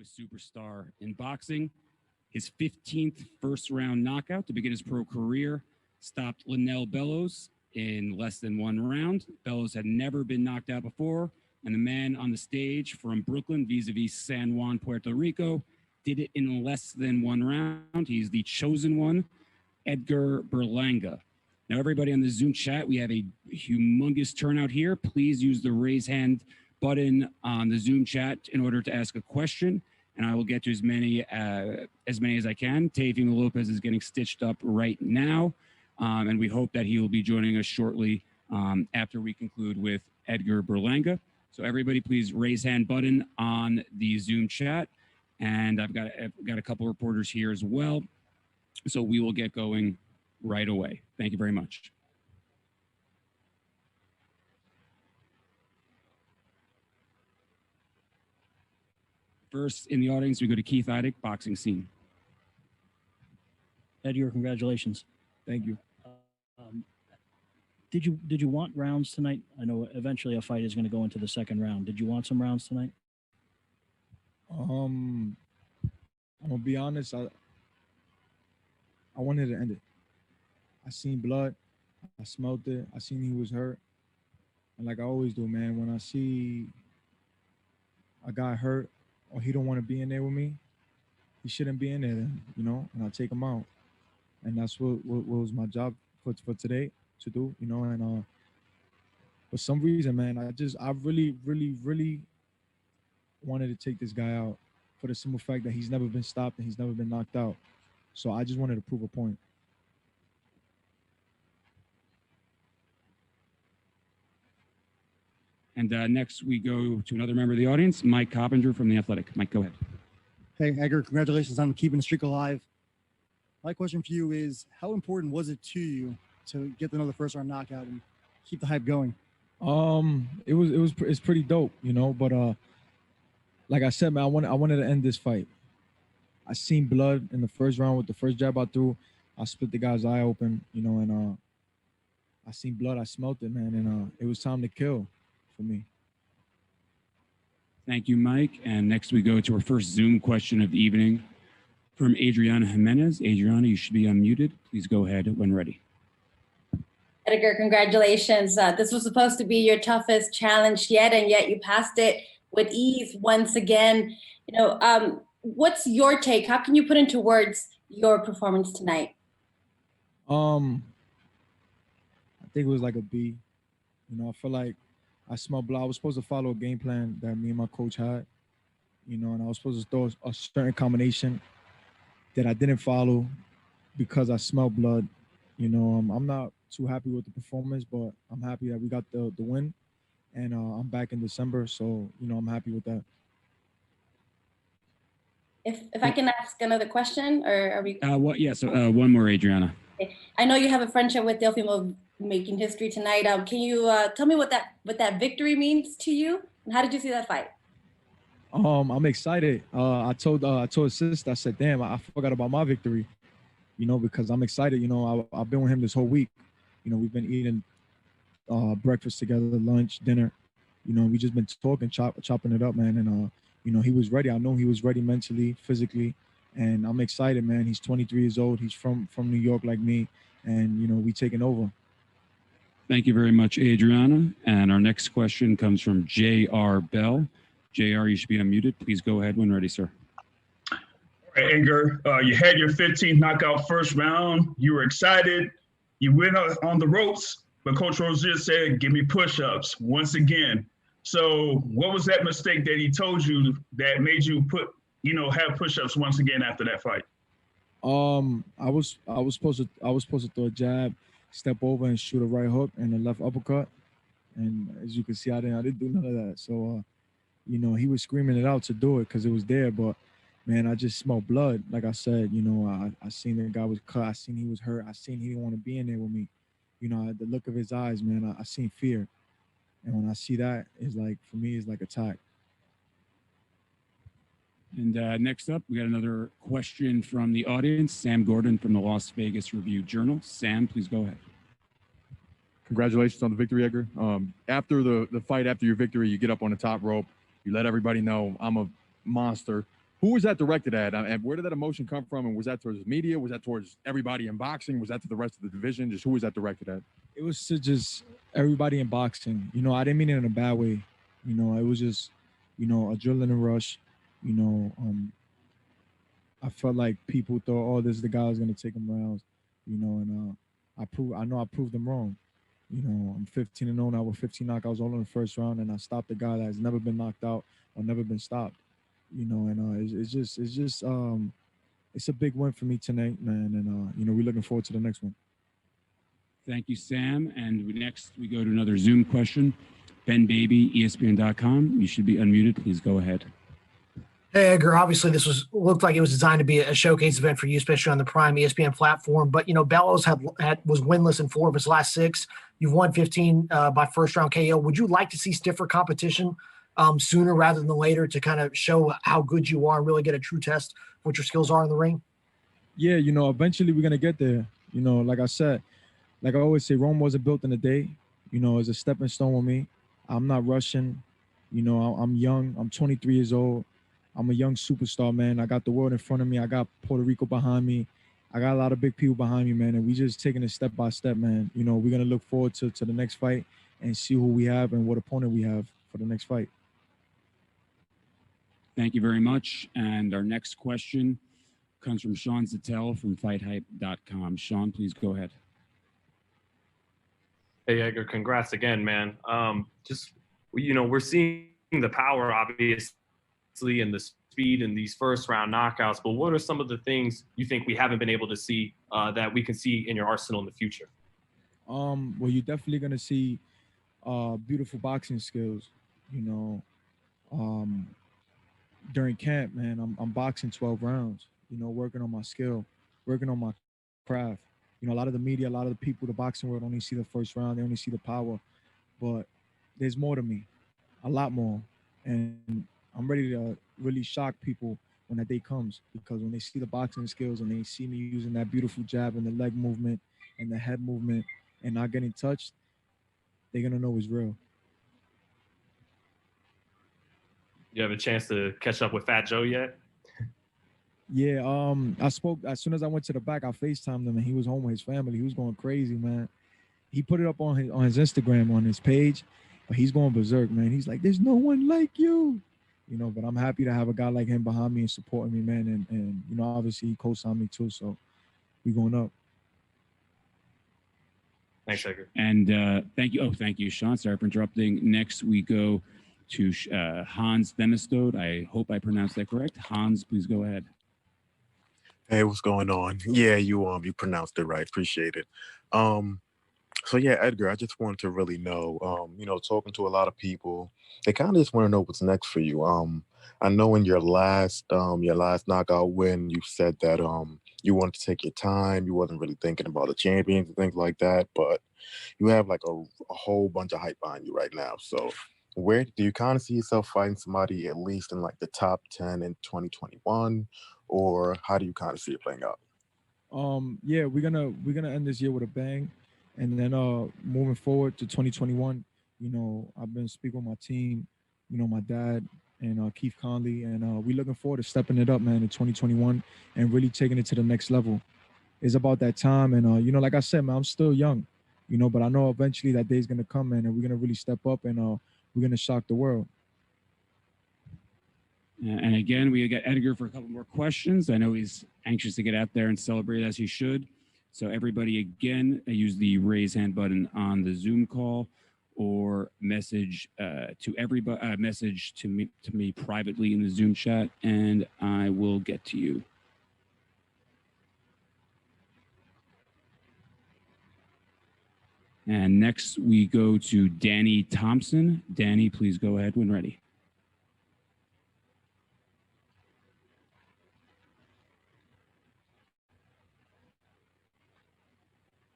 a superstar in boxing. His 15th first-round knockout to begin his pro career stopped Linnell Bellows in less than 1 round. Bellows had never been knocked out before, and the man on the stage from Brooklyn, vis-a-vis San Juan, Puerto Rico, did it in less than 1 round. He's the chosen one, Edgar Berlanga. Now, everybody on the Zoom chat, we have a humongous turnout here. Please use the raise hand button on the Zoom chat in order to ask a question, and I will get to as many as I can. Teofimo Lopez is getting stitched up right now, and we hope that he will be joining us shortly after we conclude with Edgar Berlanga. So everybody, please raise hand button on the Zoom chat, and I've got a couple reporters here as well, so we will get going right away. Thank you very much. First in the audience, we go to Keith Idek, boxing scene. Edgar, congratulations. Thank you. Did you want rounds tonight? I know eventually a fight is going to go into the second round. Did you want some rounds tonight? I'm gonna be honest. I wanted to end it. I seen blood. I smelled it. I seen he was hurt. And like I always do, man, when I see a guy hurt or he don't want to be in there with me, he shouldn't be in there then, you know, and I take him out. And that's what was my job for today to do, you know, and for some reason, man, I really, really, really wanted to take this guy out for the simple fact that he's never been stopped and he's never been knocked out. So I just wanted to prove a point. And next we go to another member of the audience, Mike Coppinger from The Athletic. Mike, go ahead. Hey, Edgar, congratulations on keeping the streak alive. My question for you is, how important was it to you to get another first-round knockout and keep the hype going? It's pretty dope, you know, but like I said, man, I wanted to end this fight. I seen blood in the first round with the first jab I threw. I split the guy's eye open, you know, and I seen blood. I smelt it, man, and it was time to kill for me. Thank you, Mike. And next we go to our first Zoom question of the evening from Adriana Jimenez. Adriana, you should be unmuted. Please go ahead when ready. Edgar, congratulations. This was supposed to be your toughest challenge yet, and yet you passed it with ease once again. You know, what's your take? How can you put into words your performance tonight? I think it was like a B. You know, I feel like I smelled blood. I was supposed to follow a game plan that me and my coach had, you know, and I was supposed to throw a certain combination that I didn't follow because I smelled blood. You know, I'm not too happy with the performance, but I'm happy that we got the win, and I'm back in December, so, you know, I'm happy with that. If I can ask another question, or are we? One more, Adriana. Okay. I know you have a friendship with Teofimo, making history tonight. Can you tell me what that victory means to you, and how did you see that fight? I'm excited. I told his sister, I said, damn, I forgot about my victory, you know, because I'm excited. You know, I've been with him this whole week. You know, we've been eating breakfast together, lunch, dinner. You know, we just been talking, chopping it up, man. And, you know, he was ready. I know he was ready mentally, physically. And I'm excited, man. He's 23 years old. He's from New York like me. And, you know, we taking over. Thank you very much, Adriana. And our next question comes from J.R. Bell. J.R., you should be unmuted. Please go ahead when ready, sir. All right, Edgar, you had your 15th knockout first round. You were excited. You went on the ropes, but Coach Rozier said, give me push-ups once again. So what was that mistake that he told you that made you have push-ups once again after that fight? I was supposed to throw a jab, step over and shoot a right hook and a left uppercut. And as you can see, I didn't do none of that. So, you know, he was screaming it out to do it because it was there. But, man, I just smelled blood. Like I said, you know, I seen the guy was cut. I seen he was hurt. I seen he didn't want to be in there with me. You know, the look of his eyes, man, I seen fear. And when I see that, it's like, for me, it's like attack. And next up, we got another question from the audience, Sam Gordon from the Las Vegas Review-Journal. Sam, please go ahead. Congratulations on the victory, Edgar. After the fight, after your victory, you get up on the top rope. You let everybody know I'm a monster. Who was that directed at? And where did that emotion come from? And was that towards the media? Was that towards everybody in boxing? Was that to the rest of the division? Just who was that directed at? It was to just everybody in boxing. You know, I didn't mean it in a bad way. You know, it was just, you know, adrenaline rush. You know, I felt like people thought, oh, this is the guy who's gonna take him rounds. You know, and I know I proved them wrong. You know, I'm 15-0 now with 15 knockouts all in the first round, and I stopped a guy that has never been knocked out or never been stopped. You know, and it's a big win for me tonight, man. And you know, we're looking forward to the next one. Thank you, Sam. And next we go to another Zoom question. Ben Baby, ESPN.com. You should be unmuted. Please go ahead. Hey, Edgar, obviously this looked like it was designed to be a showcase event for you, especially on the Prime ESPN platform. But, you know, Bellows was winless in 4 of his last 6. You've won 15 by first-round KO. Would you like to see stiffer competition sooner rather than later to kind of show how good you are and really get a true test of what your skills are in the ring? Yeah, you know, eventually we're going to get there. You know, like I said, like I always say, Rome wasn't built in a day. You know, it's a stepping stone with me. I'm not rushing. You know, I'm young. I'm 23 years old. I'm a young superstar, man. I got the world in front of me. I got Puerto Rico behind me. I got a lot of big people behind me, man. And we just taking it step by step, man. You know, we're going to look forward to the next fight and see who we have and what opponent we have for the next fight. Thank you very much. And our next question comes from Sean Zattel from FightHype.com. Sean, please go ahead. Hey, Edgar, congrats again, man. You know, we're seeing the power, obviously, and the speed in these first-round knockouts, but what are some of the things you think we haven't been able to see that we can see in your arsenal in the future? Well, you're definitely going to see beautiful boxing skills, you know. During camp, man, I'm boxing 12 rounds, you know, working on my skill, working on my craft. You know, a lot of the media, a lot of the people, the boxing world only see the first round. They only see the power, but there's more to me, a lot more. And I'm ready to really shock people when that day comes, because when they see the boxing skills and they see me using that beautiful jab and the leg movement and the head movement and not getting touched, they're going to know it's real. You have a chance to catch up with Fat Joe yet? Yeah, I spoke as soon as I went to the back. I FaceTimed him, and he was home with his family. He was going crazy, man. He put it up on his Instagram, on his page, but he's going berserk, man. He's like, "There's no one like you," you know. But I'm happy to have a guy like him behind me and supporting me, man. And you know, obviously he co-signed me too, so we going up. Thanks, Edgar. And thank you. Oh, thank you, Sean. Sorry for interrupting. Next, we go to Hans Themistode. I hope I pronounced that correct. Hans, please go ahead. Hey, what's going on? Yeah, you pronounced it right. Appreciate it. So yeah, Edgar, I just wanted to really know, you know, talking to a lot of people, they kind of just want to know what's next for you. I know in your last knockout win, you said that you wanted to take your time. You wasn't really thinking about the champions and things like that, but you have like a whole bunch of hype behind you right now. So where do you kind of see yourself fighting somebody at least in like the top 10 in 2021, or how do you kind of see it playing out? Yeah, we're gonna end this year with a bang, and then moving forward to 2021, you know, I've been speaking with my team, you know, my dad and Keith Conley, and we're looking forward to stepping it up, man, in 2021 and really taking it to the next level. It's about that time, and you know, like I said, man, I'm still young, you know, but I know eventually that day's gonna come, man, and we're gonna really step up and we're going to shock the world. And again, we got Edgar for a couple more questions. I know he's anxious to get out there and celebrate as he should. So everybody, again, use the raise hand button on the Zoom call or message to everybody, message to me privately in the Zoom chat, and I will get to you. And next we go to Danny Thompson. Danny, please go ahead when ready.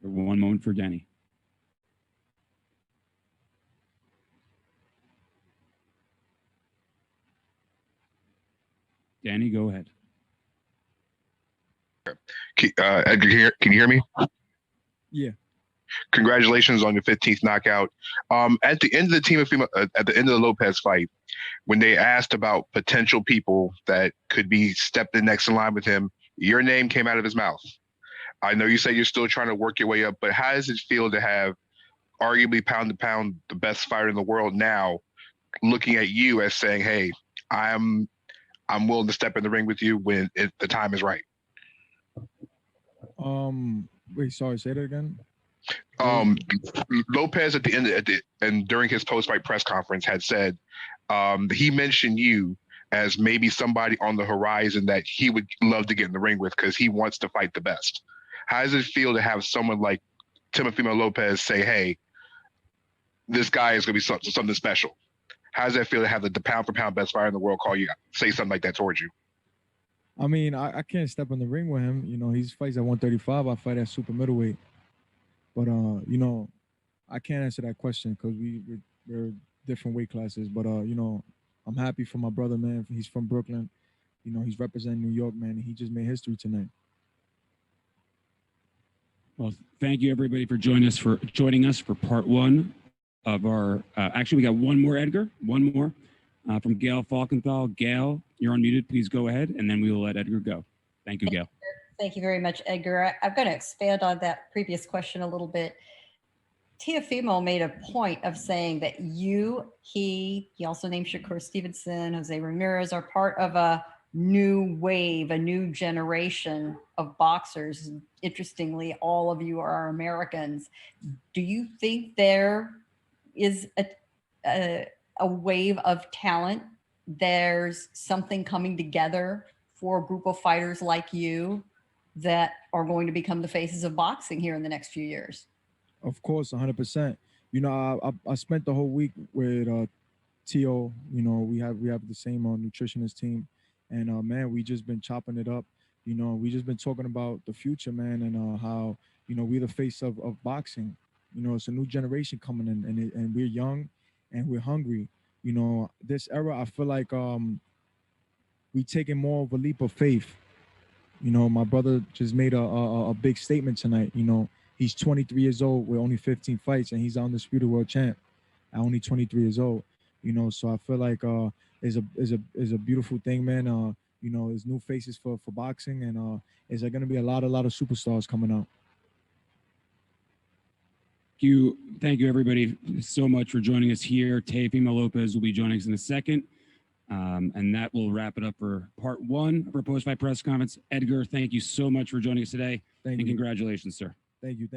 One moment for Danny. Danny, go ahead. Edgar, can you hear me? Yeah. Congratulations on your 15th knockout. At the end of the Lopez fight, when they asked about potential people that could be stepped in next in line with him, your name came out of his mouth. I know you say you're still trying to work your way up, but how does it feel to have arguably pound to pound the best fighter in the world now looking at you as saying, hey, I'm willing to step in the ring with you when the time is right? Wait, sorry, say that again. Lopez and during his post-fight press conference had said he mentioned you as maybe somebody on the horizon that he would love to get in the ring with because he wants to fight the best. How does it feel to have someone like Teofimo Lopez say, hey, this guy is going to be something special? How does that feel to have the pound for pound best fighter in the world call you, say something like that towards you? I mean, I can't step in the ring with him. You know, he fights at 135. I fight at super middleweight. But, you know, I can't answer that question because we're different weight classes. But, you know, I'm happy for my brother, man. He's from Brooklyn. You know, he's representing New York, man. And he just made history tonight. Well, thank you everybody for joining us for part one of our. Actually, we got one more, Edgar. One more from Gail Falkenthal. Gail, you're unmuted. Please go ahead, and then we will let Edgar go. Thank you, Gail. Thank you very much, Edgar. I'm going to expand on that previous question a little bit. Teofimo made a point of saying that he also named Shakur Stevenson, Jose Ramirez are part of a new wave, a new generation of boxers. Interestingly, all of you are Americans. Do you think there is a wave of talent? There's something coming together for a group of fighters like you that are going to become the faces of boxing here in the next few years? Of course, 100%. You know, I spent the whole week with Teo. You know, we have the same nutritionist team, and man, we just been chopping it up. You know, we just been talking about the future, man, and how, you know, we're the face of boxing. You know, it's a new generation coming in, and we're young, and we're hungry. You know, this era, I feel like we taking more of a leap of faith. You know, my brother just made a big statement tonight. You know, he's 23 years old with only 15 fights, and he's the undisputed world champ at only 23 years old. You know, so I feel like is a beautiful thing, man. You know, there's new faces for boxing, and is there going to be a lot of superstars coming out? Thank you, everybody, so much for joining us here. Teofimo Lopez will be joining us in a second. And that will wrap it up for part one of our post-fight press conference. Edgar, thank you so much for joining us today. Thank you. Congratulations, sir. Thank you.